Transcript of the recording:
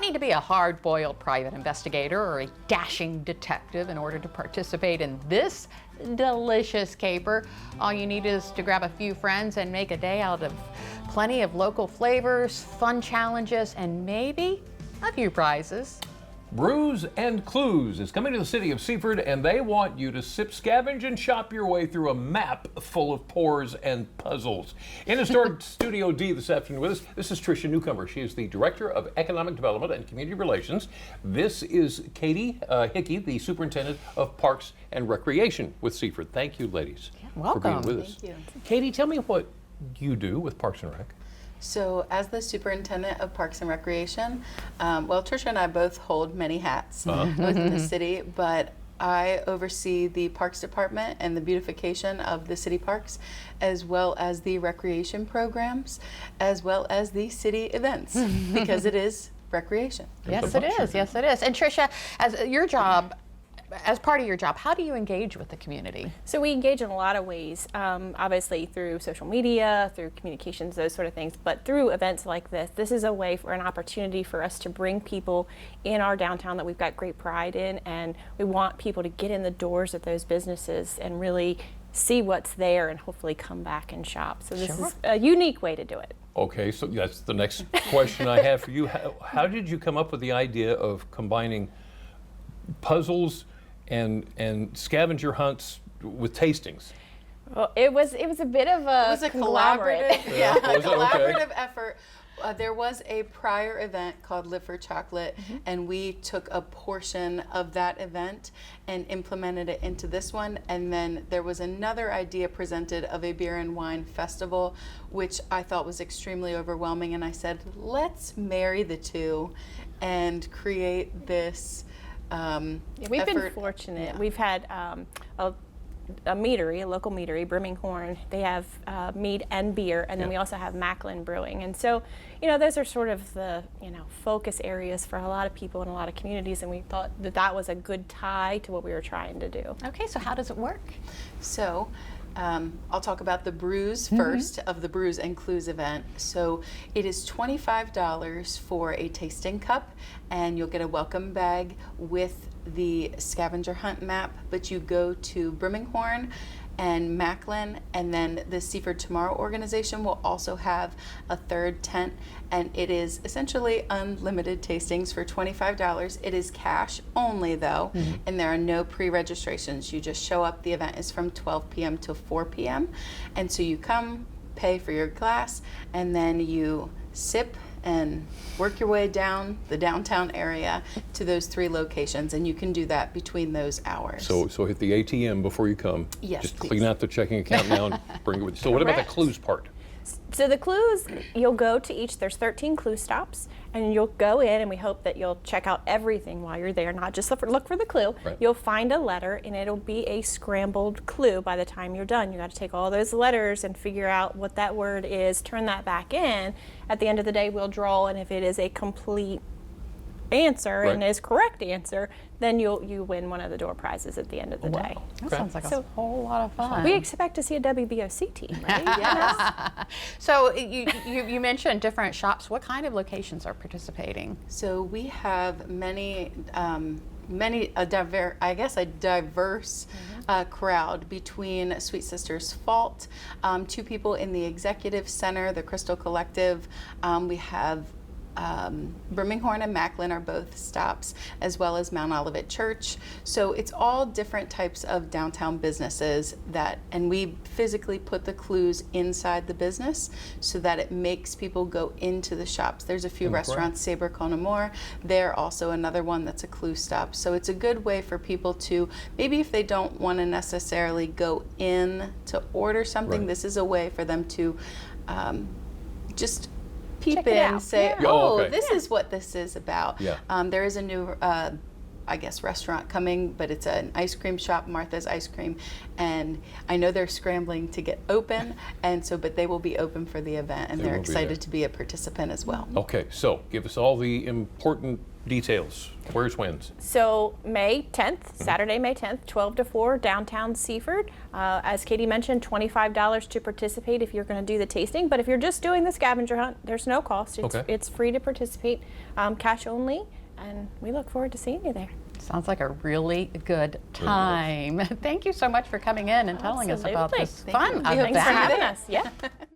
need to be a hard-boiled private investigator or a dashing detective in order to participate in this delicious caper. All you need is to grab a few friends and make a day out of plenty of local flavors, fun challenges, and maybe a few prizes. Brews and Clues is coming to the city of Seaford, and they want you to sip, scavenge, and shop your way through a map full of pours and puzzles. In historic Studio D this afternoon with us, this is Tricia Newcomer. She is the Director of Economic Development and Community Relations. This is Katie Hickey, the Superintendent of Parks and Recreation with Seaford. Thank you, ladies, welcome. for being with us. Thank you. Katie, tell me what you do with Parks and Rec. So as the Superintendent of Parks and Recreation, well, Tricia and I both hold many hats within the city, but I oversee the Parks Department and the beautification of the city parks, as well as the recreation programs, as well as the city events, because it is recreation. Yes, it is. Yes, it is. And Tricia, as part of your job, how do you engage with the community? So we engage in a lot of ways, obviously through social media, through communications, those sort of things, but through events like this. This is a way for an opportunity for us to bring people in our downtown that we've got great pride in, and we want people to get in the doors of those businesses and really see what's there and hopefully come back and shop. So this is a unique way to do it. Okay, so that's the next question I have for you. How did you come up with the idea of combining puzzles and scavenger hunts with tastings? Well, it was a bit of a, It was a collaborative effort. There was a prior event called Live for Chocolate, and we took a portion of that event and implemented it into this one. And then there was another idea presented of a beer and wine festival, which I thought was extremely overwhelming. And I said, let's marry the two and create this we've effort. been fortunate. We've had a meadery, a local meadery, Birmingham. They have mead and beer, and then we also have Macklin Brewing. And so, those are sort of the, focus areas for a lot of people in a lot of communities, and we thought that that was a good tie to what we were trying to do. Okay, so how does it work? So I'll talk about the brews first of the Brews and Clues event. So it is $25 for a tasting cup, and you'll get a welcome bag with the scavenger hunt map, but you go to Birmingham and Macklin, and then the Seaford Tomorrow organization will also have a third tent, and it is essentially unlimited tastings for $25. It is cash only though, and there are no pre-registrations. You just show up. The event is from 12 p.m. to 4 p.m. and so you come, pay for your glass, and then you sip and work your way down the downtown area to those 3 locations, and you can do that between those hours. So hit the ATM before you come. Yes, just please. clean out the checking account now and bring it with you. So what about the clues part? So the clues, you'll go to there's 13 clue stops, and you'll go in, and we hope that you'll check out everything while you're there, not just look for the clue. Right. You'll find a letter, and it'll be a scrambled clue by the time you're done. You got to take all those letters and figure out what that word is, turn that back in. At the end of the day, we'll draw, and if it is a complete answer and is correct answer, then you win one of the door prizes at the end of the day. That sounds like a whole lot of fun. We expect to see a WBOC team, right? Yes. So you mentioned different shops. What kind of locations are participating? So we have a diverse crowd between Sweet Sisters Fault, 2 people in the Executive Center, the Crystal Collective. We have Birmingham and Macklin are both stops, as well as Mount Olivet Church. So it's all different types of downtown businesses and we physically put the clues inside the business so that it makes people go into the shops. There's a few restaurants, Sabre Conamore. They're also another one that's a clue stop. So it's a good way for people to, maybe if they don't want to necessarily go in to order something, this is a way for them to just peep in and say, this is what this is about. Yeah. There is a new I guess, restaurant coming, but it's an ice cream shop, Martha's Ice Cream, and I know they're scrambling to get open, and so, but they will be open for the event, and they're excited to be a participant as well. Okay, so give us all the important details. Where's when's? So May 10th, Saturday, May 10th, 12 to 4, downtown Seaford. As Katie mentioned, $25 to participate if you're going to do the tasting. But if you're just doing the scavenger hunt, there's no cost. It's free to participate, cash only, and we look forward to seeing you there. Sounds like a really good time. Thank you so much for coming in and telling us about this fun Thanks event. Thanks for having us. Yeah.